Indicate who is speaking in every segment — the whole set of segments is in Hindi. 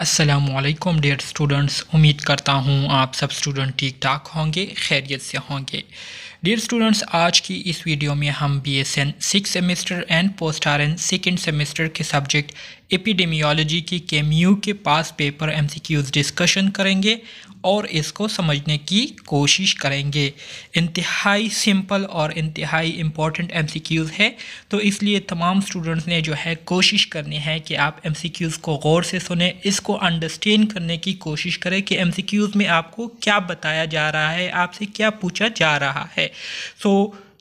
Speaker 1: अस्सलामुअलैकुम डियर स्टूडेंट्स, उम्मीद करता हूँ आप सब स्टूडेंट ठीक ठाक होंगे, खैरियत से होंगे। डियर स्टूडेंट्स, आज की इस वीडियो में हम BSN 6 semester and post RN second semester के सब्जेक्ट एपिडेमियोलॉजी की KMU के पास पेपर MCQs डिस्कशन करेंगे और इसको समझने की कोशिश करेंगे। इंतहाई सिंपल और इंतहाई इम्पोर्टेंट MCQs है, तो इसलिए तमाम स्टूडेंट्स ने जो है कोशिश करनी है कि आप MCQs को गौर से सुने, इसको अंडरस्टैंड करने की कोशिश करें कि MCQs में आपको क्या बताया जा रहा है, आपसे क्या पूछा जा रहा है।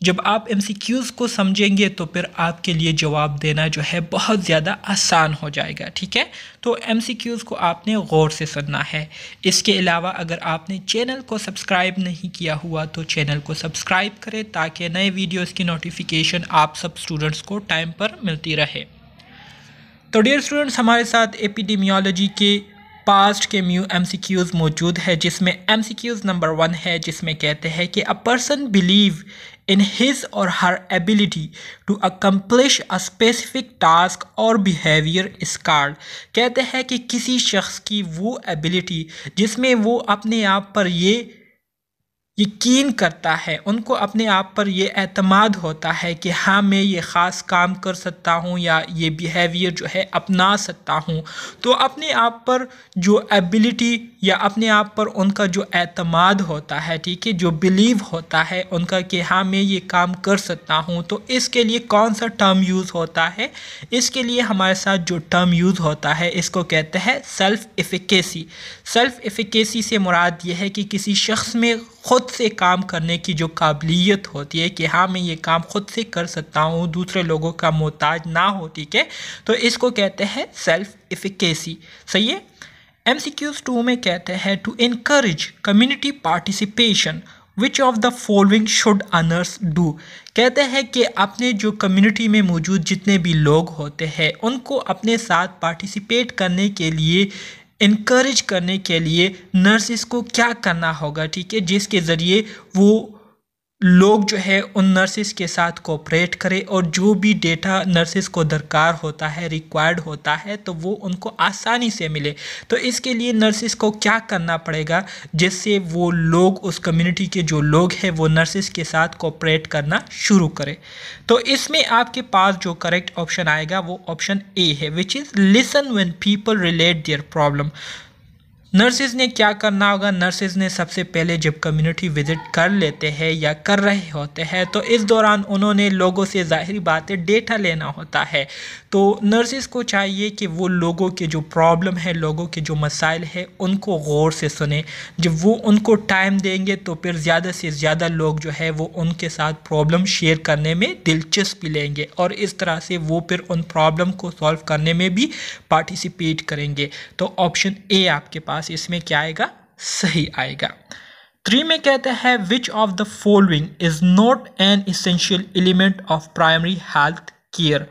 Speaker 1: जब आप MCQs को समझेंगे तो फिर आपके लिए जवाब देना जो है बहुत ज़्यादा आसान हो जाएगा। ठीक है, तो MCQs को आपने गौर से सुनना है। इसके अलावा अगर आपने चैनल को सब्सक्राइब नहीं किया हुआ तो चैनल को सब्सक्राइब करें ताकि नए वीडियोस की नोटिफिकेशन आप सब स्टूडेंट्स को टाइम पर मिलती रहे। तो डियर स्टूडेंट्स, हमारे साथ एपिडेमियोलॉजी के पास्ट के MCQs मौजूद है, जिसमें MCQs नंबर 1 है, जिसमें कहते हैं कि a person believe in his or her ability to accomplish a specific task or behavior is called। कहते हैं कि किसी शख्स की वो एबिलिटी जिसमें वो अपने आप पर ये यकीन करता है, उनको अपने आप पर ये एतमाद होता है कि हाँ मैं ये ख़ास काम कर सकता हूँ या ये बिहेवियर जो है अपना सकता हूँ। तो अपने आप पर जो एबिलिटी या अपने आप पर उनका जो एतमाद होता है, ठीक है, जो बिलीव होता है उनका कि हाँ मैं ये काम कर सकता हूँ, तो इसके लिए कौन सा टर्म यूज़ होता है? इसके लिए हमारे साथ जो टर्म यूज़ होता है इसको कहते हैं सेल्फ एफिकेसी। सेल्फ एफिकेसी से मुराद ये है कि किसी शख्स में ख़ुद से काम करने की जो काबिलियत होती है कि हाँ मैं ये काम खुद से कर सकता हूँ, दूसरे लोगों का मोहताज ना हो। ठीक है, तो इसको कहते हैं सेल्फ एफिकेसी। सही है। MCQs 2 में कहते हैं to encourage community participation which of the following should a nurse do. कहते हैं कि अपने जो कम्युनिटी में मौजूद जितने भी लोग होते हैं उनको अपने साथ पार्टिसिपेट करने के लिए, इनकरेज करने के लिए नर्सिस को क्या करना होगा, ठीक है, जिसके ज़रिए वो लोग जो है उन नर्सिस के साथ कोऑपरेट करें और जो भी डेटा नर्सिस को दरकार होता है, रिक्वायर्ड होता है, तो वो उनको आसानी से मिले। तो इसके लिए नर्सिस को क्या करना पड़ेगा जिससे वो लोग, उस कम्युनिटी के जो लोग हैं वो नर्सिस के साथ कोऑपरेट करना शुरू करें। तो इसमें आपके पास जो करेक्ट ऑप्शन आएगा वो ऑप्शन ए है, which is listen when people relate their problem. Nurses ने क्या करना होगा? नर्सिस ने सबसे पहले जब कम्युनिटी विज़िट कर लेते हैं या कर रहे होते हैं तो इस दौरान उन्होंने लोगों से ज़ाहिरी बात है डेटा लेना होता है। तो नर्सिस को चाहिए कि वो लोगों के जो प्रॉब्लम है, लोगों के जो मसाइल है उनको गौर से सुने। जब वो उनको टाइम देंगे तो फिर ज़्यादा से ज़्यादा लोग जो है वो उनके साथ प्रॉब्लम शेयर करने में दिलचस्पी लेंगे और इस तरह से वो फिर उन प्रॉब्लम को सॉल्व करने में भी पार्टिसिपेट करेंगे। तो ऑप्शन ए आपके पास इसमें क्या आएगा? सही आएगा। 3 में कहते हैं विच of the following is not an essential element of primary health care.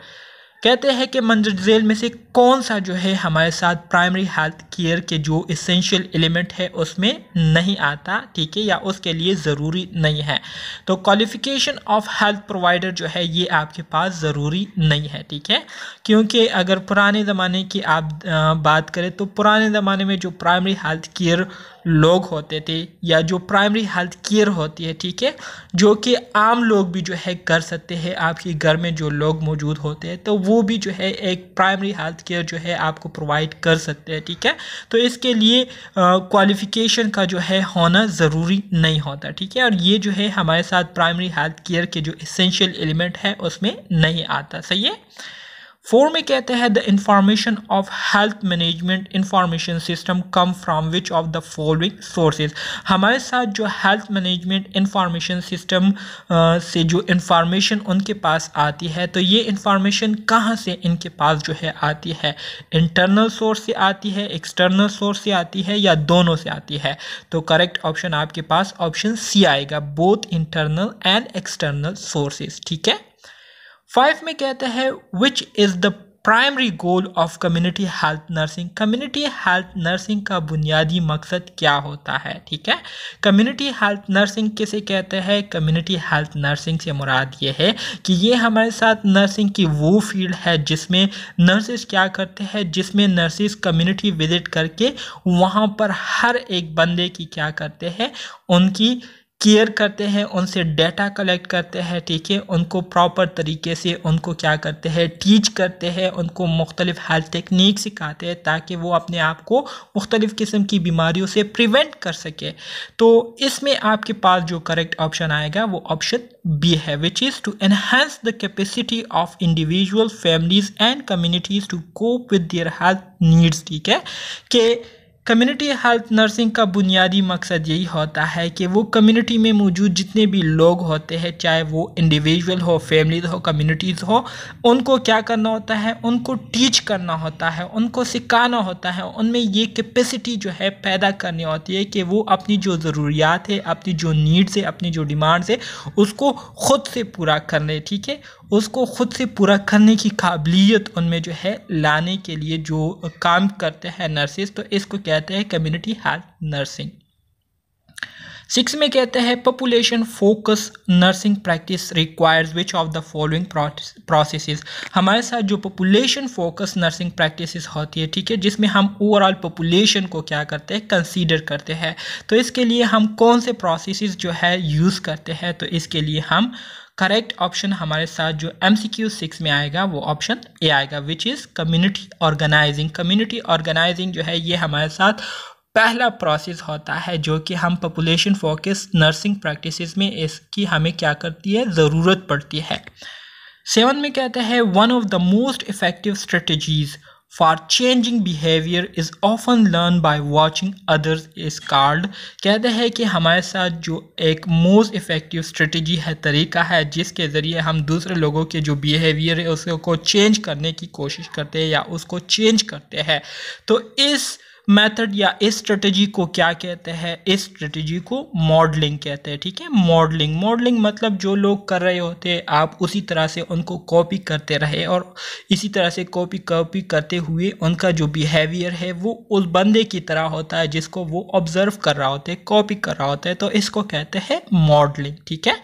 Speaker 1: कहते हैं कि मंजर में से कौन सा जो है हमारे साथ प्राइमरी हेल्थ केयर के जो एसेंशियल एलिमेंट है उसमें नहीं आता, ठीक है, या उसके लिए ज़रूरी नहीं है। तो क्वालिफिकेशन ऑफ हेल्थ प्रोवाइडर जो है ये आपके पास ज़रूरी नहीं है, ठीक है, क्योंकि अगर पुराने ज़माने की आप बात करें तो पुराने ज़माने में जो प्राइमरी हेल्थ केयर लोग होते थे या जो प्राइमरी हेल्थ केयर होती है, ठीक है, जो कि आम लोग भी जो है कर सकते हैं, आपके घर में जो लोग मौजूद होते हैं तो वो भी जो है एक प्राइमरी हेल्थ केयर जो है आपको प्रोवाइड कर सकते हैं। ठीक है, तो इसके लिए क्वालिफिकेशन का जो है होना ज़रूरी नहीं होता। ठीक है, और ये जो है हमारे साथ प्राइमरी हेल्थ केयर के जो एसेंशियल एलिमेंट है उसमें नहीं आता। सही है। 4 में कहते हैं the information of health management information system come from which of the following sources. हमारे साथ जो हेल्थ मैनेजमेंट इंफॉर्मेशन सिस्टम से जो इंफॉर्मेशन उनके पास आती है तो ये इंफॉर्मेशन कहाँ से इनके पास जो है आती है? इंटरनल सोर्स से आती है, एक्सटर्नल सोर्स से आती है, या दोनों से आती है? तो करेक्ट ऑप्शन आपके पास ऑप्शन सी आएगा, both internal and external sources. ठीक है। 5 में कहते हैं which is the primary goal of community health nursing. Community health nursing का बुनियादी मकसद क्या होता है, ठीक है। कम्युनिटी हेल्थ नर्सिंग किसे कहते हैं? कम्युनिटी हेल्थ नर्सिंग से मुराद ये है कि ये हमारे साथ नर्सिंग की वो फील्ड है जिसमें नर्सेस क्या करते हैं, जिसमें नर्सेस कम्युनिटी विजिट करके वहाँ पर हर एक बंदे की क्या करते हैं, उनकी केयर करते हैं, उनसे डेटा कलेक्ट करते हैं, ठीक है। उनको प्रॉपर तरीके से उनको क्या करते हैं, टीच करते हैं, उनको मुख्तलिफ हेल्थ टेक्निक सिखाते हैं ताकि वो अपने आप को मुख्तलिफ किस्म की बीमारियों से प्रिवेंट कर सके। तो इसमें आपके पास जो करेक्ट ऑप्शन आएगा वो ऑप्शन बी है, which is to enhance the capacity of individual families and communities to cope with their health needs, ठीक है। कि कम्युनिटी हेल्थ नर्सिंग का बुनियादी मकसद यही होता है कि वो कम्युनिटी में मौजूद जितने भी लोग होते हैं, चाहे वो इंडिविजुअल हो, फैमिलीज हो, कम्युनिटीज़ हो, उनको क्या करना होता है, उनको टीच करना होता है, उनको सिखाना होता है, उनमें ये कैपेसिटी जो है पैदा करनी होती है कि वो अपनी जो ज़रूरियात है, अपनी जो नीड्स है, अपनी जो डिमांड्स है, उसको ख़ुद से पूरा कर ले, ठीक है। उसको ख़ुद से पूरा करने की काबिलियत उनमें जो है लाने के लिए जो काम करते हैं नर्सेस, तो इसको कहते हैं कम्युनिटी हेल्थ नर्सिंग। 6 में कहते हैं population focus nursing practice requires which of the following processes. हमारे साथ जो पॉपुलेशन फोकस नर्सिंग प्रैक्टिसेस होती है, ठीक है, जिसमें हम ओवरऑल पॉपुलेशन को क्या करते हैं, कंसीडर करते हैं। तो इसके लिए हम कौन से प्रोसेसेस जो है यूज़ करते हैं, तो इसके लिए हम करेक्ट ऑप्शन हमारे साथ जो MCQ 6 में आएगा वो ऑप्शन ए आएगा, which is community organizing. Community organizing जो है ये हमारे साथ पहला प्रोसेस होता है जो कि हम पॉपुलेशन फोकस नर्सिंग प्रैक्टिसेस में इसकी हमें क्या करती है, ज़रूरत पड़ती है। 7 में कहते हैं one of the most effective strategies for changing behaviour is often learn by watching others is called. कहते हैं कि हमारे साथ जो एक मोस्ट इफ़ेक्टिव स्ट्रेटजी है, तरीका है, जिसके ज़रिए हम दूसरे लोगों के जो बिहेवियर है उसको चेंज करने की कोशिश करते हैं या उसको चेंज करते हैं, तो इस मेथड या इस स्ट्रेटजी को क्या कहते हैं, इस स्ट्रेटजी को मॉडलिंग कहते हैं, ठीक है। मॉडलिंग मतलब जो लोग कर रहे होते हैं आप उसी तरह से उनको कॉपी करते रहे और इसी तरह से कॉपी करते हुए उनका जो बिहेवियर है वो उस बंदे की तरह होता है जिसको वो ऑब्जर्व कर रहा होता है, कॉपी कर रहा होता है, तो इसको कहते हैं मॉडलिंग, ठीक है।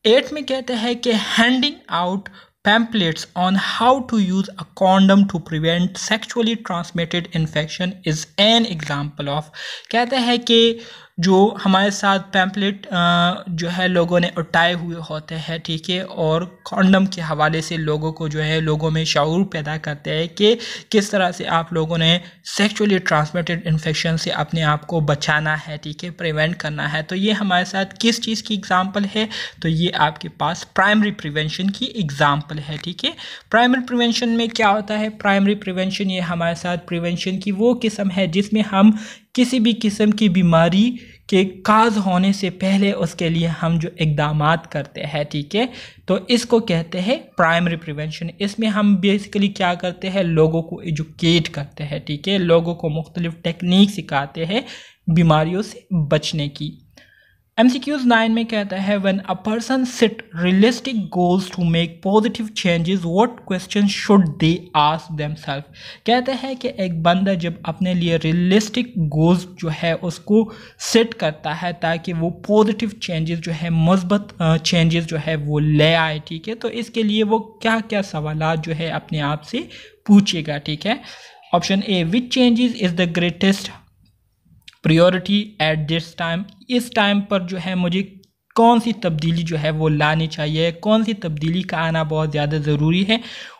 Speaker 1: 8 में कहते हैं कि handing out pamphlets on how to use a condom to prevent sexually transmitted infection is an example of। कहते हैं कि जो हमारे साथ पैम्पलेट जो है लोगों ने उठाए हुए होते हैं, ठीक है, और कॉन्डम के हवाले से लोगों को जो है लोगों में शऊर पैदा करते हैं कि किस तरह से आप लोगों ने सेक्सुअली ट्रांसमिटेड इन्फेक्शन से अपने आप को बचाना है, ठीक है, प्रिवेंट करना है। तो ये हमारे साथ किस चीज़ की एग्जांपल है, तो ये आपके पास प्राइमरी प्रिवेंशन की एग्जांपल है, ठीक है। प्राइमरी प्रिवेंशन में क्या होता है, प्राइमरी प्रिवेंशन ये हमारे साथ प्रिवेंशन की वो किस्म है जिसमें हम किसी भी किस्म की बीमारी के काज होने से पहले उसके लिए हम जो इक़दामात करते हैं, ठीक है, तो इसको कहते हैं प्राइमरी प्रिवेंशन। इसमें हम बेसिकली क्या करते हैं, लोगों को एजुकेट करते हैं, ठीक है, लोगों को मुख्तलिफ टेक्निक सिखाते हैं बीमारियों से बचने की। MCQs 9 में कहता है when a person set realistic goals to make positive changes what questions should they ask themselves। कहते हैं कि एक बंदा जब अपने लिए रियलिस्टिक गोल्स जो है उसको सेट करता है ताकि वो पॉजिटिव चेंजेस जो है, मुस्बत चेंजेस जो है वो ले आए, ठीक है, तो इसके लिए वो क्या क्या सवालात जो है अपने आप से पूछेगा, ठीक है। Option A which changes is the greatest priority at this time. इस टाइम पर जो है मुझे कौन सी तब्दीली जो है वो लानी चाहिए, कौन सी तब्दीली का आना बहुत ज़्यादा ज़रूरी है।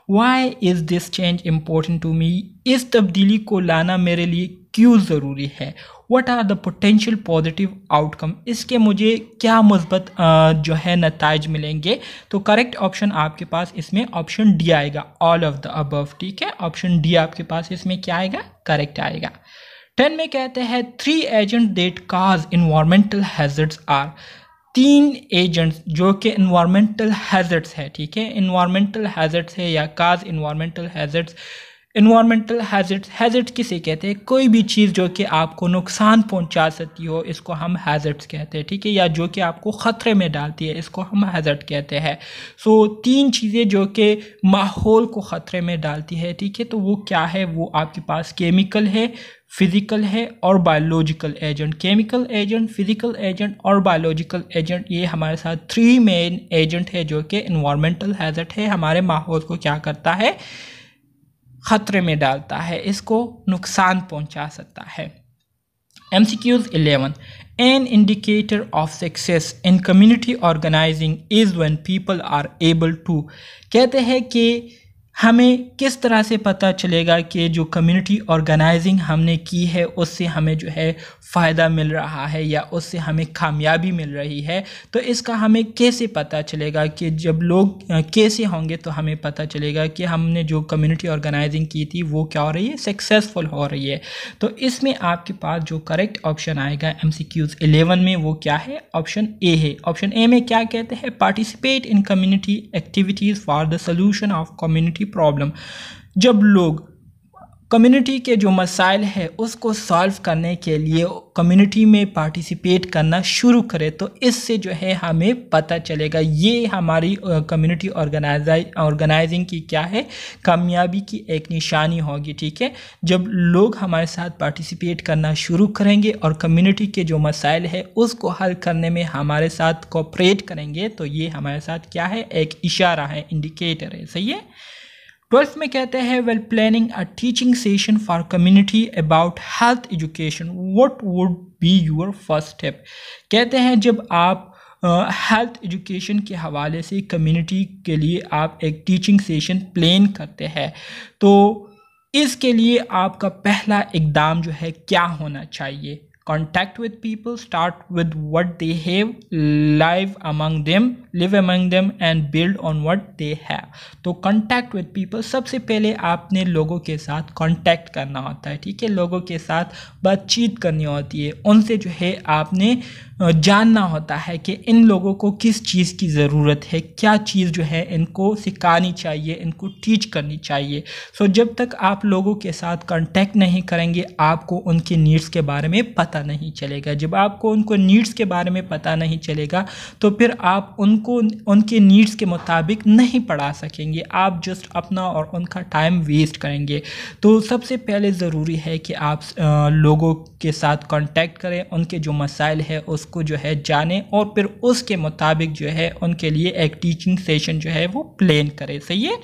Speaker 1: Why is this change important to me, इस तब्दीली को लाना मेरे लिए क्यों ज़रूरी है। What are the potential positive outcome, इसके मुझे क्या मुस्बत जो है नताइज मिलेंगे। तो करेक्ट ऑप्शन आपके पास इसमें ऑप्शन डी आएगा, ऑल ऑफ द अबव, ठीक है। ऑप्शन डी आपके पास इसमें क्या आएगा, करेक्ट आएगा। 10 में कहते हैं 3 agent that cause environmental hazards are. 3 agents जो कि इन्वायरमेंटल हैजर्ड्स है, ठीक है, इन्वायरमेंटल हैजर्ड्स है या cause environmental hazards environmental hazard, hazard किसे कहते हैं? कोई भी चीज़ जो कि आपको नुकसान पहुंचा सकती हो, इसको हम हैजर्ड्स कहते हैं, ठीक है, या जो कि आपको ख़तरे में डालती है, इसको हम हैजर्ड कहते हैं। सो 3 चीज़ें जो कि माहौल को ख़तरे में डालती है, ठीक है, तो वो क्या है? वो आपके पास केमिकल है, फिज़िकल है और biological agent. Chemical agent, physical agent और बायोलॉजिकल एजेंट, ये हमारे साथ 3 मेन एजेंट है जो कि इन्वायरमेंटल हैजर्ड है, हमारे माहौल को क्या करता है? खतरे में डालता है, इसको नुकसान पहुंचा सकता है। MCQs 11. An indicator of success in community organizing is when people are able to, कहते हैं कि हमें किस तरह से पता चलेगा कि जो कम्युनिटी ऑर्गेनाइजिंग हमने की है उससे हमें जो है फ़ायदा मिल रहा है या उससे हमें कामयाबी मिल रही है। तो इसका हमें कैसे पता चलेगा कि जब लोग कैसे होंगे तो हमें पता चलेगा कि हमने जो कम्युनिटी ऑर्गेनाइजिंग की थी वो क्या हो रही है? सक्सेसफुल हो रही है। तो इसमें आपके पास जो करेक्ट ऑप्शन आएगा MCQs 11 में वो क्या है? ऑप्शन ए है। ऑप्शन ए में क्या कहते हैं? Participate in community activities for the solution of community problem. जब लोग कम्युनिटी के जो मसाइल है उसको सॉल्व करने के लिए कम्युनिटी में पार्टिसिपेट करना शुरू करें तो इससे जो है हमें पता चलेगा ये हमारी कम्युनिटी ऑर्गेनाइजिंग की क्या है? कामयाबी की एक निशानी होगी, ठीक है। जब लोग हमारे साथ पार्टिसिपेट करना शुरू करेंगे और कम्युनिटी के जो मसाइल है उसको हल करने में हमारे साथ कोऑपरेट करेंगे तो ये हमारे साथ क्या है? एक इशारा है, इंडिकेटर है, सही है। 12th में कहते हैं well planning a teaching session for community about health education what would be your first step. कहते हैं जब आप हेल्थ एजुकेशन के हवाले से कम्युनिटी के लिए आप एक टीचिंग सेशन प्लान करते हैं तो इसके लिए आपका पहला इकदाम जो है क्या होना चाहिए? Contact with people, start with what they have, live among them and build on what they have। तो contact with people, सबसे पहले आपने लोगों के साथ contact करना होता है, ठीक है, लोगों के साथ बातचीत करनी होती है, उनसे जो है आपने जानना होता है कि इन लोगों को किस चीज़ की ज़रूरत है, क्या चीज़ जो है इनको सिखानी चाहिए, इनको टीच करनी चाहिए। सो जब तक आप लोगों के साथ कांटेक्ट नहीं करेंगे आपको उनके नीड्स के बारे में पता नहीं चलेगा। जब आपको उनको नीड्स के बारे में पता नहीं चलेगा तो फिर आप उनको उनके नीड्स के मुताबिक नहीं पढ़ा सकेंगे, आप जस्ट अपना और उनका टाइम वेस्ट करेंगे। तो सबसे पहले ज़रूरी है कि आप लोगों के साथ कांटेक्ट करें, उनके जो मसाइल है उसको जो है जानें और फिर उसके मुताबिक जो है उनके लिए एक टीचिंग सेशन जो है वो प्लान करें, सही है।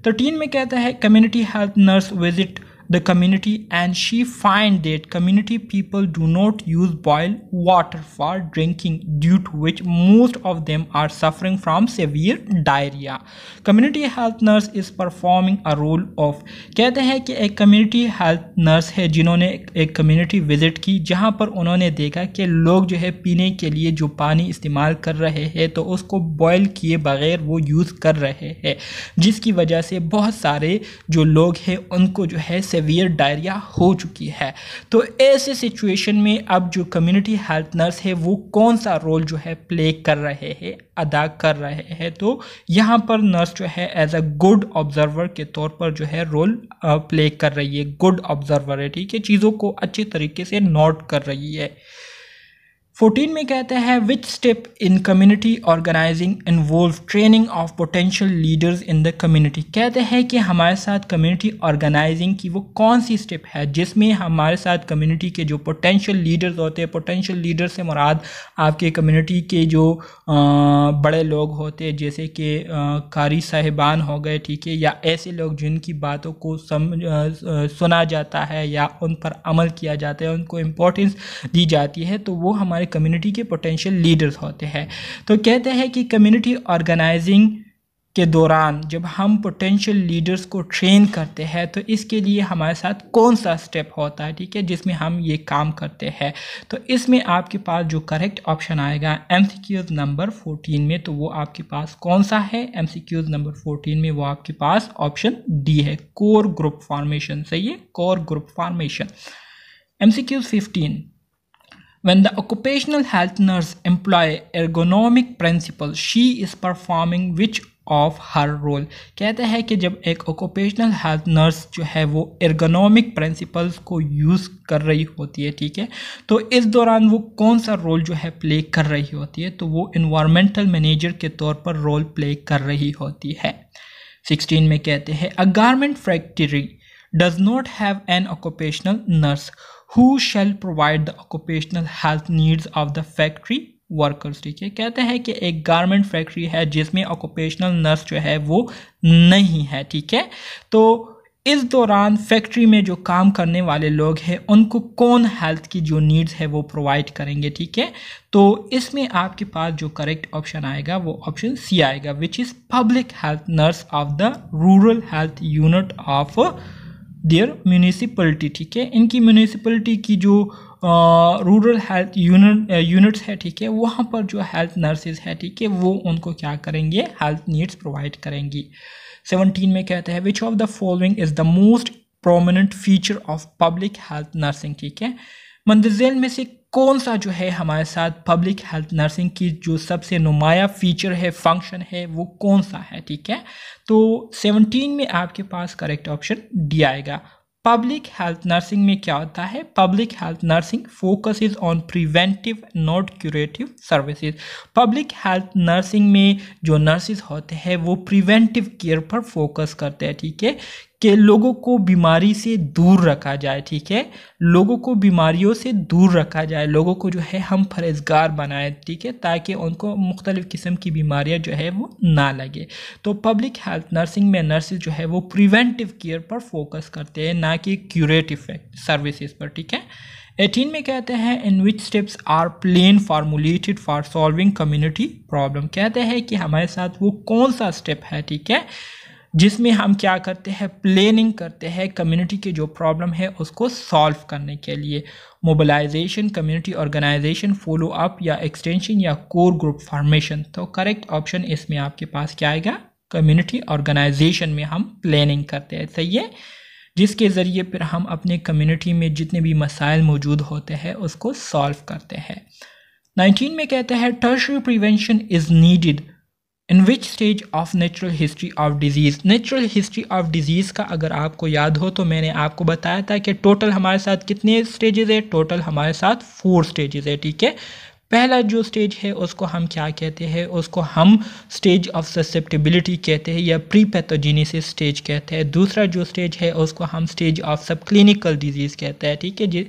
Speaker 1: 13 में कहता है community health nurse visit the community and she find that community people do not use boiled water for drinking due to which most of them are suffering from severe diarrhea। community health nurse is performing a role of, कहते हैं कि एक community health nurse है जिन्होंने एक community visit की जहां पर उन्होंने देखा कि लोग जो है पीने के लिए जो पानी इस्तेमाल कर रहे हैं तो उसको बॉयल किए बगैर वो यूज़ कर रहे हैं जिसकी वजह से बहुत सारे जो लोग हैं उनको जो है सीवियर डायरिया हो चुकी है। तो ऐसे सिचुएशन में अब जो कम्युनिटी हेल्थ नर्स है वो कौन सा रोल जो है प्ले कर रहे हैं, अदा कर रहे हैं? तो यहाँ पर नर्स जो है एज अ गुड ऑब्जर्वर के तौर पर जो है रोल प्ले कर रही है, गुड ऑब्जर्वर है, ठीक है, चीज़ों को अच्छे तरीके से नोट कर रही है। 14 में कहते हैं which step in community organizing involve training of potential leaders in the community. कहते हैं कि हमारे साथ कम्युनिटी ऑर्गेनाइजिंग की वो कौन सी स्टेप है जिसमें हमारे साथ कम्युनिटी के जो पोटेंशियल लीडर्स होते हैं, पोटेंशियल लीडर से मुराद आपके कम्युनिटी के जो बड़े लोग होते हैं जैसे कि कारी साहिबान हो गए, ठीक है, या ऐसे लोग जिनकी बातों को सुना जाता है या उन पर अमल किया जाता है, उनको इम्पोर्टेंस दी जाती है, तो वो हमारे कम्युनिटी के पोटेंशियल लीडर्स होते हैं। तो कहते हैं कि कम्युनिटी ऑर्गेनाइजिंग के दौरान जब हम पोटेंशियल लीडर्स को ट्रेन करते हैं तो इसके लिए हमारे साथ कौन सा स्टेप होता है, ठीक है, जिसमें हम ये काम करते हैं। तो इसमें आपके पास जो करेक्ट ऑप्शन आएगा MCQs नंबर 14 में, तो वो आपके पास कौन सा है? MCQs नंबर 14 में वो आपके पास ऑप्शन डी है, कोर ग्रुप फॉर्मेशन, सही है, core group formation. MCQs 15 When the occupational health nurse employ ergonomic principle, she is performing which of her role. कहते हैं कि जब एक ऑक्यूपेशनल हेल्थ नर्स जो है वो एर्गोनॉमिक प्रिंसिपल्स को यूज़ कर रही होती है, ठीक है, तो इस दौरान वो कौन सा रोल जो है प्ले कर रही होती है, तो वो इन्वायरमेंटल मैनेजर के तौर पर रोल प्ले कर रही होती है। 16 में कहते हैं अ garment factory does not have an occupational nurse who shall provide the occupational health needs of the factory workers। ठीक है, कहते हैं कि एक गारमेंट फैक्ट्री है जिसमें ऑक्यूपेशनल नर्स जो है वो नहीं है, ठीक है, तो इस दौरान फैक्ट्री में जो काम करने वाले लोग हैं उनको कौन हेल्थ की जो नीड्स है वो प्रोवाइड करेंगे, ठीक है, तो इसमें आपके पास जो करेक्ट ऑप्शन आएगा वो ऑप्शन सी आएगा, which is public health nurse of the rural health unit of their municipality. ठीक है, इनकी म्यूनिसिपलिटी की जो रूरल हेल्थ यूनिट्स है, ठीक है, वहाँ पर जो हेल्थ नर्सेज है, ठीक है, वो उनको क्या करेंगे, हेल्थ नीड्स प्रोवाइड करेंगी। 17 में कहते हैं विच of the following is the most prominent feature of public health nursing. ठीक है, मंदरजेल में से कौन सा जो है हमारे साथ पब्लिक हेल्थ नर्सिंग की जो सबसे नुमाया फीचर है, फंक्शन है, वो कौन सा है, ठीक है, तो 17 में आपके पास करेक्ट ऑप्शन डी आएगा। पब्लिक हेल्थ नर्सिंग में क्या होता है, public health nursing focuses on preventive not curative services. Public health nursing में जो नर्सिस होते हैं वो प्रिवेंटिव केयर पर फोकस करते हैं, ठीक है, कि लोगों को बीमारी से दूर रखा जाए, ठीक है, लोगों को बीमारियों से दूर रखा जाए, लोगों को जो है हम परहेजगार बनाएं, ठीक है, ताकि उनको मुख्तलिफ़ किस्म की बीमारियां जो है वो ना लगे। तो पब्लिक हेल्थ नर्सिंग में नर्सिस जो है वो प्रिवेंटिव केयर पर फोकस करते हैं, ना कि क्यूरेटिव सर्विसेज पर। ठीक है, 18 में कहते हैं in which steps are plan formulated for solving community problem. कहते हैं कि हमारे साथ वो कौन सा स्टेप है, ठीक है, जिसमें हम क्या करते हैं, प्लानिंग करते हैं कम्युनिटी के जो प्रॉब्लम है उसको सॉल्व करने के लिए। Mobilization, community organization, follow up या एक्सटेंशन या कोर ग्रुप फॉर्मेशन। तो करेक्ट ऑप्शन इसमें आपके पास क्या आएगा, कम्युनिटी ऑर्गेनाइजेशन में हम प्लानिंग करते हैं, सही है, जिसके ज़रिए फिर हम अपने कम्युनिटी में जितने भी मसाइल मौजूद होते हैं उसको सॉल्व करते हैं। 19 में कहते हैं tertiary prevention is needed in which stage of natural history of disease. Natural history of disease का अगर आपको याद हो तो मैंने आपको बताया था कि टोटल हमारे साथ कितने स्टेजेस है, टोटल हमारे साथ 4 स्टेजेस है, ठीक है। पहला जो स्टेज है उसको हम क्या कहते हैं, उसको हम स्टेज ऑफ ससेप्टेबिलिटी कहते हैं या प्री पैथोजेनेसिस स्टेज कहते हैं। दूसरा जो स्टेज है उसको हम स्टेज ऑफ सब क्लिनिकल डिजीज़ कहते हैं, ठीक है,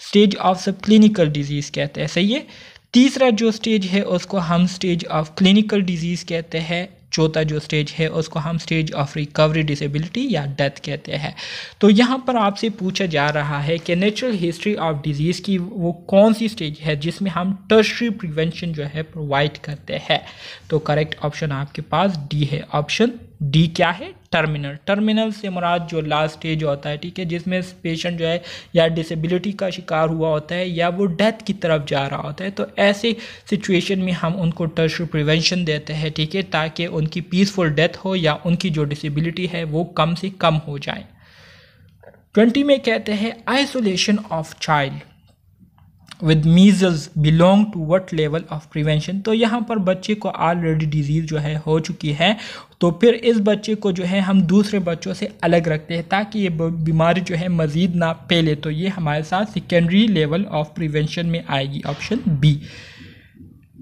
Speaker 1: स्टेज ऑफ सब क्लिनिकल डिजीज़ कहते हैं, सही है। तीसरा जो स्टेज है उसको हम स्टेज ऑफ क्लिनिकल डिजीज़ कहते हैं। चौथा जो स्टेज है उसको हम स्टेज ऑफ रिकवरी डिसेबिलिटी या डेथ कहते हैं। तो यहाँ पर आपसे पूछा जा रहा है कि नेचुरल हिस्ट्री ऑफ डिजीज़ की वो कौन सी स्टेज है जिसमें हम टर्शरी प्रिवेंशन जो है प्रोवाइड करते हैं। तो करेक्ट ऑप्शन आपके पास डी है, ऑप्शन डी क्या है, टर्मिनल। टर्मिनल से मुराद जो लास्ट स्टेज होता है, ठीक है, जिसमें पेशेंट जो है या डिसेबिलिटी का शिकार हुआ होता है या वो डेथ की तरफ जा रहा होता है, तो ऐसे सिचुएशन में हम उनको टर्शरी प्रिवेंशन देते हैं, ठीक है, ताकि उनकी पीसफुल डेथ हो या उनकी जो डिसेबिलिटी है वो कम से कम हो जाए। 20 में कहते हैं isolation of child with measles belong to what level of prevention. तो यहाँ पर बच्चे को ऑलरेडी डिजीज़ जो है हो चुकी है, तो फिर इस बच्चे को जो है हम दूसरे बच्चों से अलग रखते हैं ताकि ये बीमारी जो है मज़ीद ना फैले, तो ये हमारे साथ सेकेंडरी लेवल ऑफ प्रिवेंशन में आएगी, ऑप्शन बी।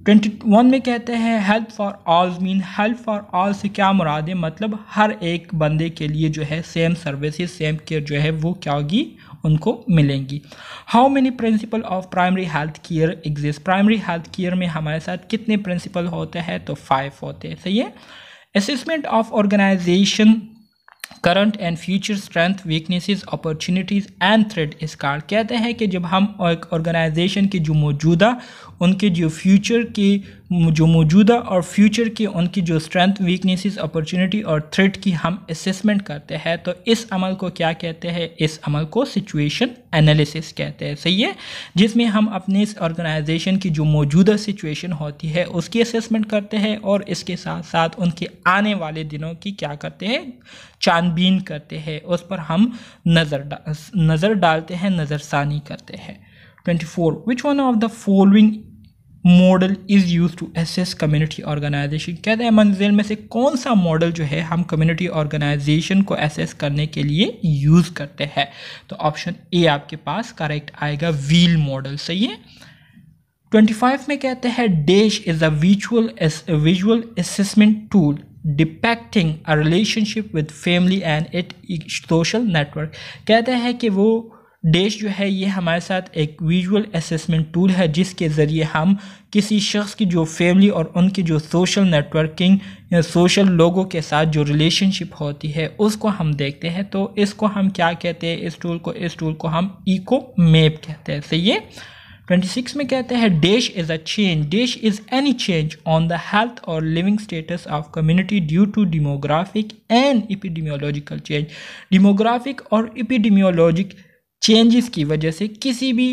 Speaker 1: 21 में कहते हैं help for all mean, help for all से क्या मुराद है, मतलब हर एक बंदे के लिए जो है सेम सर्विसेज, सेम केयर जो है वो क्या होगी, उनको मिलेंगी। How many principle of primary health care exist. Primary health care में हमारे साथ कितने प्रिंसिपल होते हैं, तो 5 होते हैं, सही है। Assessment of organization current and future strength, weaknesses, opportunities and threat is called. कहते हैं कि जब हम एक ऑर्गेनाइजेशन के जो मौजूदा उनके जो फ्यूचर के जो मौजूदा और फ्यूचर के उनकी जो स्ट्रेंथ, वीकनेसेस, अपॉर्चुनिटी और थ्रेट की हम असेसमेंट करते हैं, तो इस अमल को क्या कहते हैं, इस अमल को सिचुएशन एनालिसिस कहते हैं, सही है, जिसमें हम अपने इस ऑर्गेनाइजेशन की जो मौजूदा सिचुएशन होती है उसकी असेसमेंट करते हैं और इसके साथ साथ उनके आने वाले दिनों की क्या करते हैं, छानबीन करते हैं, उस पर हम नज़र डालते हैं, नज़रसानी करते हैं। 24 which one of the following model is use to assess community organization. कहते हैं मंजिल में से कौन सा मॉडल जो है हम कम्युनिटी ऑर्गेनाइजेशन को असेस करने के लिए यूज़ करते हैं। तो ऑप्शन ए आपके पास करेक्ट आएगा, व्हील मॉडल। सही है। 25 में कहते हैं dash is a visual assessment tool depicting a relationship with family and it social network. कहते हैं कि वो डैश जो है ये हमारे साथ एक विजुअल असेसमेंट टूल है जिसके ज़रिए हम किसी शख्स की जो फैमिली और उनकी जो सोशल नेटवर्किंग या सोशल लोगों के साथ जो रिलेशनशिप होती है उसको हम देखते हैं। तो इसको हम क्या कहते हैं, इस टूल को हम इको मैप कहते हैं। सही है। 26 में कहते हैं dash is a change, dash is any change on the health और living status of community due to demographic and epidemiological change. Demographic और एपिडेमियोलॉजिक चेंजेस की वजह से किसी भी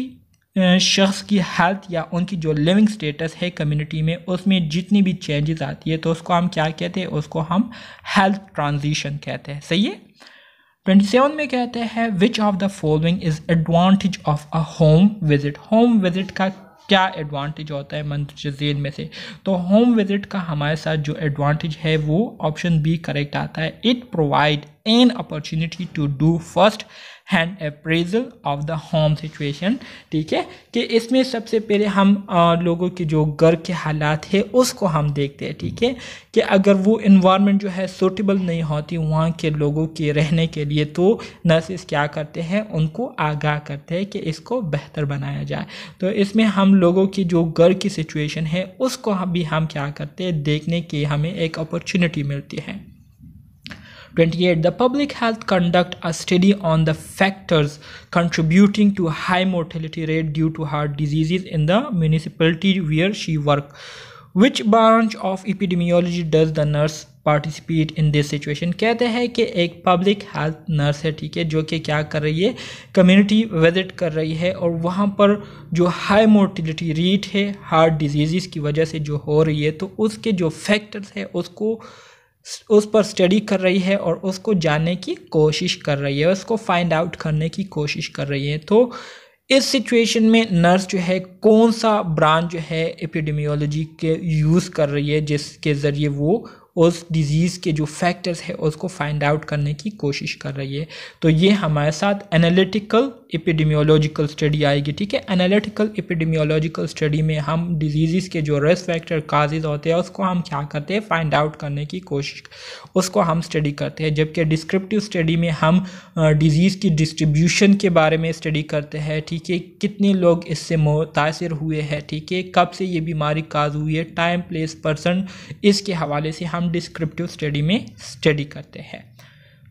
Speaker 1: शख्स की हेल्थ या उनकी जो लिविंग स्टेटस है कम्युनिटी में उसमें जितनी भी चेंजेस आती है तो उसको हम क्या कहते हैं, उसको हम हेल्थ ट्रांजिशन कहते हैं। सही है। 27 में कहते हैं विच of the following is advantage of a home visit. Home visit का क्या एडवांटेज होता है मंजिल में से, तो होम विजिट का हमारे साथ जो एडवांटेज है वो ऑप्शन बी करेक्ट आता है। It provide an opportunity to do first hand appraisal of the home situation. ठीक है, कि इसमें सबसे पहले हम लोगों के जो घर के हालात है उसको हम देखते हैं। ठीक है, कि अगर वो इन्वायरमेंट जो है सूटेबल नहीं होती वहाँ के लोगों के रहने के लिए तो नर्सेस क्या करते हैं, उनको आगाह करते हैं कि इसको बेहतर बनाया जाए। तो इसमें हम लोगों की जो घर की सिचुएशन है उसको भी हम क्या करते हैं, देखने की हमें एक अपॉर्चुनिटी मिलती है। 28 The public health conduct a study on the factors contributing to high mortality rate due to heart diseases in the municipality where she work. Which branch of epidemiology does the nurse participate in this situation? कहते हैं कि एक पब्लिक हेल्थ नर्स है, ठीक है, जो कि क्या कर रही है, कम्युनिटी विजिट कर रही है और वहाँ पर जो हाई मोर्टिलिटी रेट है हार्ट डिजीज़ की वजह से जो हो रही है तो उसके जो फैक्टर्स है उस पर स्टडी कर रही है और उसको जानने की कोशिश कर रही है, उसको फाइंड आउट करने की कोशिश कर रही है। तो इस सिचुएशन में नर्स जो है कौन सा ब्रांच जो है एपिडेमियोलॉजी के यूज़ कर रही है जिसके ज़रिए वो उस डिज़ीज़ के जो फैक्टर्स है उसको फाइंड आउट करने की कोशिश कर रही है। तो ये हमारे साथ एनालिटिकल एपिडेमियोलॉजिकल स्टडी आएगी। ठीक है, एनालिटिकल एपिडेमियोलॉजिकल स्टडी में हम डिजीज़ के जो रिस्क फैक्टर काजेज होते हैं उसको हम क्या करते हैं, फाइंड आउट करने की कोशिश, उसको हम स्टडी करते हैं। जबकि डिस्क्रिप्टिव स्टडी में हम डिज़ीज़ की डिस्ट्रीब्यूशन के बारे में स्टडी करते हैं। ठीक है, कितने लोग इससे मुतासिर हुए हैं, ठीक है, कब से ये बीमारी काज हुई है, टाइम प्लेस पर्सन, इसके हवाले से हम डिस्क्रिप्टिव स्टडी में स्टडी करते हैं।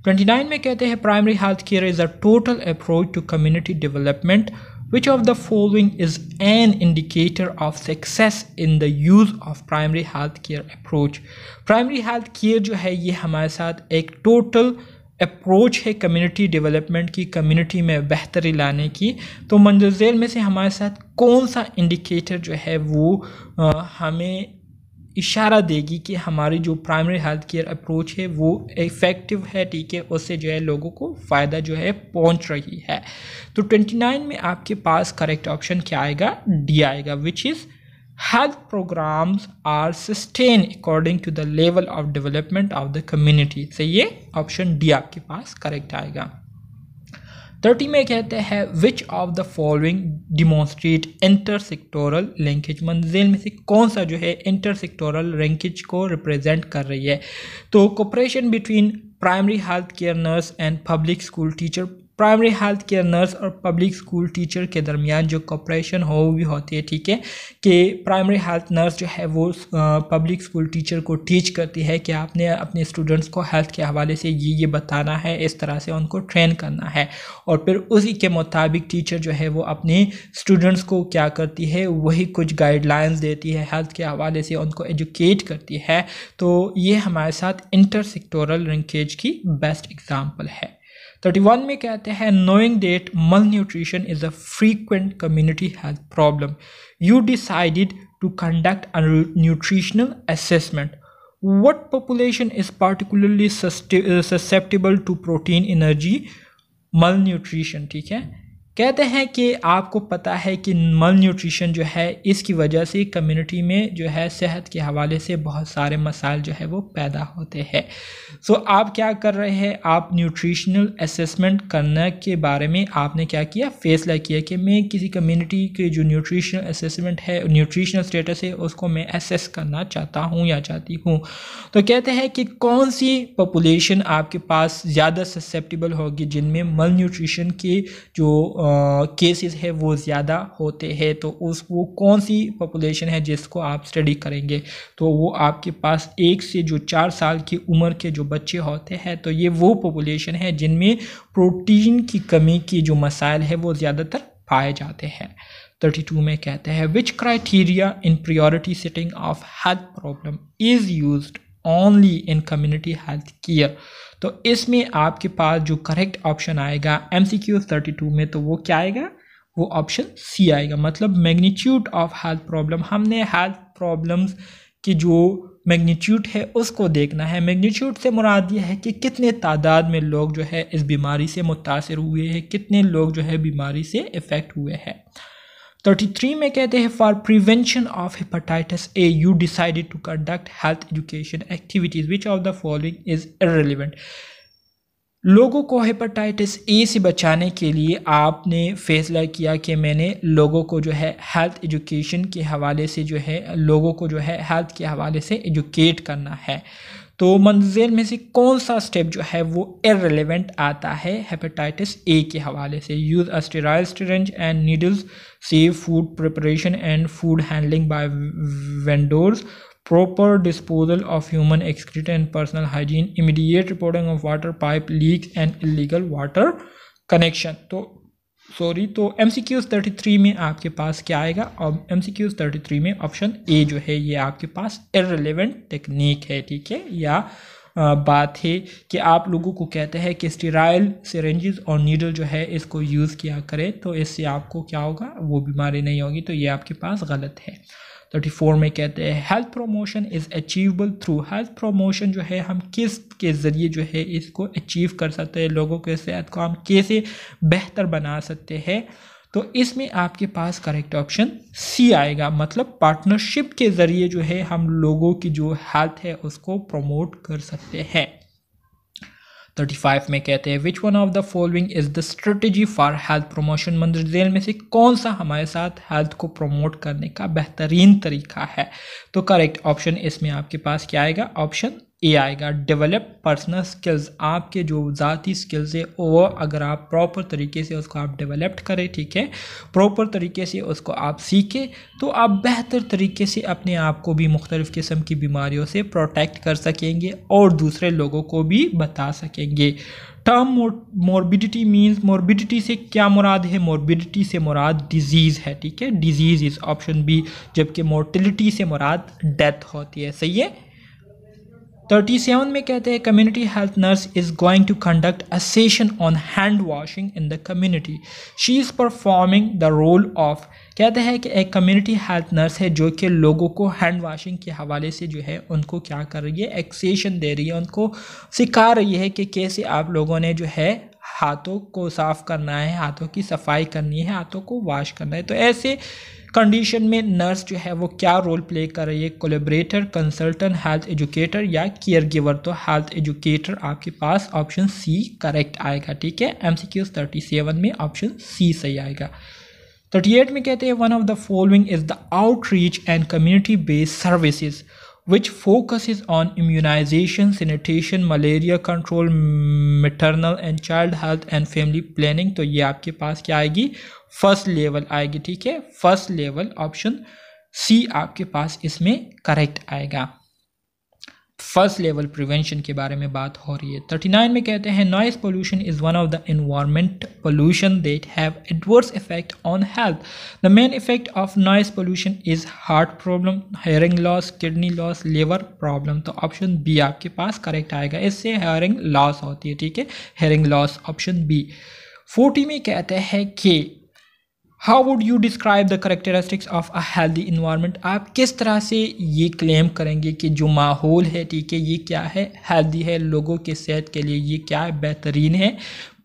Speaker 1: 29 में कहते हैं primary health care is a total approach to community development which of the following is an indicator of success in the use of primary health care approach. Primary health care जो है ये हमारे साथ एक टोटल अप्रोच है कम्युनिटी डेवलपमेंट की, कम्युनिटी में बेहतरी लाने की। तो मंजिल में से हमारे साथ कौन सा इंडिकेटर जो है वो हमें इशारा देगी कि हमारी जो प्राइमरी हेल्थ केयर अप्रोच है वो इफ़ेक्टिव है, ठीक है, उससे जो है लोगों को फ़ायदा जो है पहुंच रही है। तो 29 में आपके पास करेक्ट ऑप्शन क्या आएगा, डी आएगा, which is health programs are sustained according to the level of development of the community। से ये ऑप्शन डी आपके पास करेक्ट आएगा। 30 में कहते हैं विच of the following demonstrate intersectoral linkage. मंजिल में से कौन सा जो है इंटरसेक्टोरल लिंकेज को रिप्रेजेंट कर रही है। तो cooperation between primary health care nurse and public school teacher. Primary health care nurse और पब्लिक स्कूल टीचर के दरमियान जो कोऑपरेशन हुई होती है, ठीक है, कि प्राइमरी हेल्थ नर्स जो है वो पब्लिक स्कूल टीचर को टीच करती है कि आपने अपने स्टूडेंट्स को हेल्थ के हवाले से ये बताना है, इस तरह से उनको ट्रेन करना है और फिर उसी के मुताबिक टीचर जो है वो अपने स्टूडेंट्स को क्या करती है, वही कुछ गाइडलाइंस देती है, हेल्थ के हवाले से उनको एजुकेट करती है। तो ये हमारे साथ इंटरसेक्टोरल लिंकेज की बेस्ट एग्जाम्पल है। 31 में कहते हैं knowing that malnutrition is a frequent community health problem, you decided to conduct a nutritional assessment. What population is particularly susceptible to protein energy malnutrition? ठीक है, कहते हैं कि आपको पता है कि मल न्यूट्रिशन जो है इसकी वजह से कम्युनिटी में जो है सेहत के हवाले से बहुत सारे मसाइल जो है वो पैदा होते हैं। सो आप क्या कर रहे हैं, आप न्यूट्रिशनल असेसमेंट करने के बारे में आपने क्या किया, फैसला किया कि मैं किसी कम्युनिटी के जो न्यूट्रिशनल असेसमेंट है, न्यूट्रिशनल स्टेटस है, उसको मैं असेस करना चाहता हूँ या चाहती हूँ। तो कहते हैं कि कौन सी पॉपुलेशन आपके पास ज़्यादा ससेप्टेबल होगी जिनमें मल न्यूट्रिशन के जो केसेस है वो ज़्यादा होते हैं। तो वो कौन सी पॉपुलेशन है जिसको आप स्टडी करेंगे, तो वो आपके पास 1 से जो 4 साल की उम्र के जो बच्चे होते हैं, तो ये वो पॉपुलेशन है जिनमें प्रोटीन की कमी की जो मसाइल है वो ज़्यादातर पाए जाते हैं। 32 में कहते हैं which criteria in priority setting of health problem is used only in community health care. तो इसमें आपके पास जो करेक्ट ऑप्शन आएगा MCQ 32 में, तो वो क्या आएगा, वो ऑप्शन सी आएगा। मतलब मैग्नीट्यूड ऑफ हेल्थ प्रॉब्लम, हमने हेल्थ प्रॉब्लम्स की जो मैग्नीट्यूड है उसको देखना है। मैग्नीट्यूड से मुराद ये है कि कितने तादाद में लोग जो है इस बीमारी से मुतासिर हुए हैं, कितने लोग जो है बीमारी से इफ़ेक्ट हुए हैं। 33 में कहते हैं for prevention of hepatitis A you decided to conduct health education activities which of the following is irrelevant. लोगों को हेपेटाइटिस ए से बचाने के लिए आपने फैसला किया कि मैंने लोगों को जो है हेल्थ एजुकेशन के हवाले से जो है लोगों को जो है हेल्थ के हवाले से एजुकेट करना है। तो मंजिल में से कौन सा स्टेप जो है वो इररिलेवेंट आता है हेपेटाइटिस ए के हवाले से। Use a sterile syringe and needles, safe food preparation and food handling by vendors, proper disposal of human excreta and personal hygiene, immediate reporting of water pipe leaks and illegal water connection। तो MCQs 33 में आपके पास क्या आएगा, और MCQs 33 में ऑप्शन ए जो है ये आपके पास इररिलेवेंट टेक्निक है, ठीक है। या बात है कि आप लोगों को कहते हैं कि स्टेराइल सिरेंजेस और नीडल जो है इसको यूज़ किया करें, तो इससे आपको क्या होगा, वो बीमारी नहीं होगी। तो ये आपके पास गलत है। 34 में कहते हैं health promotion is achievable through. Health promotion जो है हम किस के ज़रिए जो है इसको अचीव कर सकते हैं, लोगों के सेहत को हम कैसे बेहतर बना सकते हैं। तो इसमें आपके पास करेक्ट ऑप्शन सी आएगा। मतलब पार्टनरशिप के ज़रिए जो है हम लोगों की जो हेल्थ है उसको प्रमोट कर सकते हैं। 35 में कहते हैं which one of the following is the strategy for health promotion. मंदरजेल में से कौन सा हमारे साथ हेल्थ को प्रमोट करने का बेहतरीन तरीका है। तो करेक्ट ऑप्शन इसमें आपके पास क्या आएगा, ऑप्शन ए आएगा। डेवलप पर्सनल स्किल्स, आपके जो ज़ाती स्किल्स है वो अगर आप प्रॉपर तरीके से उसको आप डेवलप करें, ठीक है, प्रॉपर तरीके से उसको आप सीखें, तो आप बेहतर तरीके से अपने आप को भी मुख्तलिफ़ किस्म की बीमारियों से प्रोटेक्ट कर सकेंगे और दूसरे लोगों को भी बता सकेंगे। टर्म मोर्बिडिटी मीन्स, मोर्बिडिटी से क्या मुराद है, मोर्बिडिटी से मुराद डिजीज़ है, ठीक है, डिजीज़ इज़ ऑप्शन बी, जबकि मोर्टिलिटी से मुराद डेथ होती है, सही है। 37 में कहते हैं community health nurse is going to conduct a session on hand washing in the community, she is performing the role of. कहते हैं कि एक कम्युनिटी हेल्थ नर्स है जो कि लोगों को हैंड वॉशिंग के हवाले से जो है उनको क्या कर रही है, एक सेशन दे रही है, उनको सिखा रही है कि कैसे आप लोगों ने जो है हाथों को साफ़ करना है, हाथों की सफाई करनी है, हाथों को वॉश करना है। तो ऐसे कंडीशन में नर्स जो है वो क्या रोल प्ले कर रही है, कोलैबोरेटर, कंसल्टेंट, हेल्थ एजुकेटर या केयर गिवर। तो हेल्थ एजुकेटर आपके पास ऑप्शन सी करेक्ट आएगा, ठीक है। MCQ 37 में ऑप्शन सी सही आएगा। 38 में कहते हैं one of the following is the outreach and community based services which focuses on immunization, sanitation, malaria control, maternal and child health and family planning। तो ये आपके पास क्या आएगी, फर्स्ट लेवल आएगी, ठीक है, फर्स्ट लेवल ऑप्शन सी आपके पास इसमें करेक्ट आएगा। फर्स्ट लेवल प्रिवेंशन के बारे में बात हो रही है। 39 में कहते हैं noise pollution is one of the environment pollution that have adverse effect on health. The main effect of noise pollution is heart problem, hearing loss, kidney loss, liver problem. तो ऑप्शन बी आपके पास करेक्ट आएगा, इससे हेयरिंग लॉस होती है, ठीक है, हेयरिंग लॉस ऑप्शन बी। 40 में कहते हैं कि how would you describe the characteristics of a healthy environment. आप किस तरह से ये क्लेम करेंगे कि जो माहौल है, ठीक है, ये क्या है, हेल्दी है, लोगों के सेहत के लिए ये क्या है, बेहतरीन है।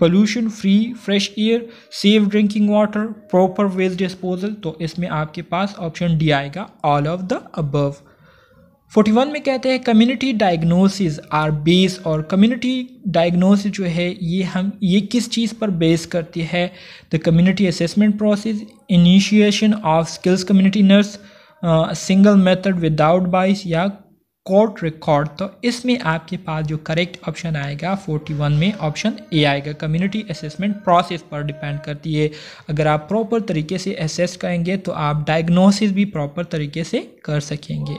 Speaker 1: Pollution free fresh air, safe drinking water, proper waste disposal. तो इसमें आपके पास ऑप्शन डी आएगा, ऑल ऑफ द अबव। 41 में कहते हैं कम्युनिटी डायग्नोसिस आर बेस, और कम्युनिटी डायग्नोसिस जो है ये किस चीज़ पर बेस करती है? The community assessment process, initiation of skills community nurse, single method without bias या कोर्ट रिकॉर्ड। तो इसमें आपके पास जो करेक्ट ऑप्शन आएगा 41 में ऑप्शन ए आएगा, कम्युनिटी असेसमेंट प्रोसेस पर डिपेंड करती है। अगर आप प्रॉपर तरीके से असेस करेंगे तो आप डायग्नोसिस भी प्रॉपर तरीके से कर सकेंगे।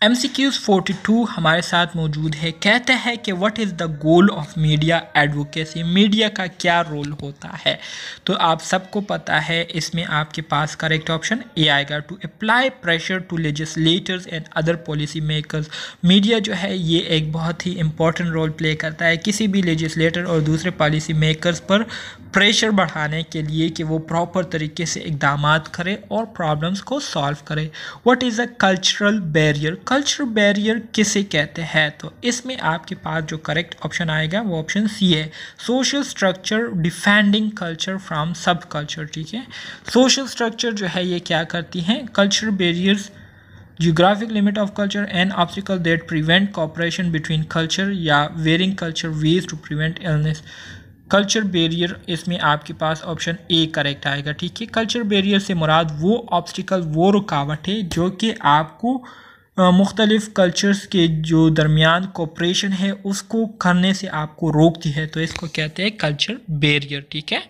Speaker 1: MCQs 42 हमारे साथ मौजूद है। कहते हैं कि what is the goal of media advocacy, media का क्या रोल होता है? तो आप सबको पता है, इसमें आपके पास करेक्ट ऑप्शन ए आएगा, to apply pressure to legislators and other policy makers. Media जो है ये एक बहुत ही इंपॉर्टेंट रोल प्ले करता है किसी भी लेजिस्लेटर और दूसरे पॉलिसी मेकर्स पर प्रेशर बढ़ाने के लिए कि वो प्रॉपर तरीके से इक़दामात करें और प्रॉब्लम्स को सॉल्व करें। What is a cultural barrier, cultural barrier किसे कहते हैं? तो इसमें आपके पास जो करेक्ट ऑप्शन आएगा वो ऑप्शन सी है, social structure defending culture from सब कल्चर। ठीक है, सोशल स्ट्रक्चर जो है ये क्या करती हैं? Cultural barriers, geographic limit of culture and obstacle that prevent cooperation between culture या varying culture ways to prevent illness। Culture barrier इसमें आपके पास ऑप्शन ए करेक्ट आएगा। ठीक है, कल्चर बैरियर से मुराद वो ऑब्स्टिकल, वो रुकावट है जो कि आपको मुख्तलिफ कल्चर्स के जो दरमियान कोऑपरेशन है उसको करने से आपको रोकती है, तो इसको कहते हैं कल्चर बैरियर। ठीक है,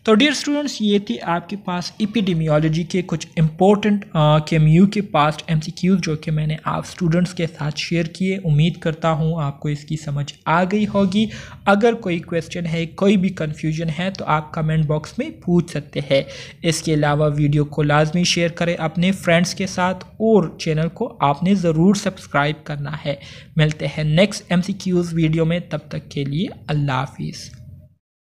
Speaker 1: तो डियर स्टूडेंट्स ये थी आपके पास एपिडेमियोलॉजी के कुछ इंपॉर्टेंट KMU के पास्ट MCQs जो कि मैंने आप स्टूडेंट्स के साथ शेयर किए। उम्मीद करता हूँ आपको इसकी समझ आ गई होगी। अगर कोई क्वेश्चन है, कोई भी कन्फ्यूजन है तो आप कमेंट बॉक्स में पूछ सकते हैं। इसके अलावा वीडियो को लाजमी शेयर करें अपने फ्रेंड्स के साथ और चैनल को आपने ज़रूर सब्सक्राइब करना है। मिलते हैं नेक्स्ट MCQs वीडियो में, तब तक के लिए अल्लाह हाफिज़।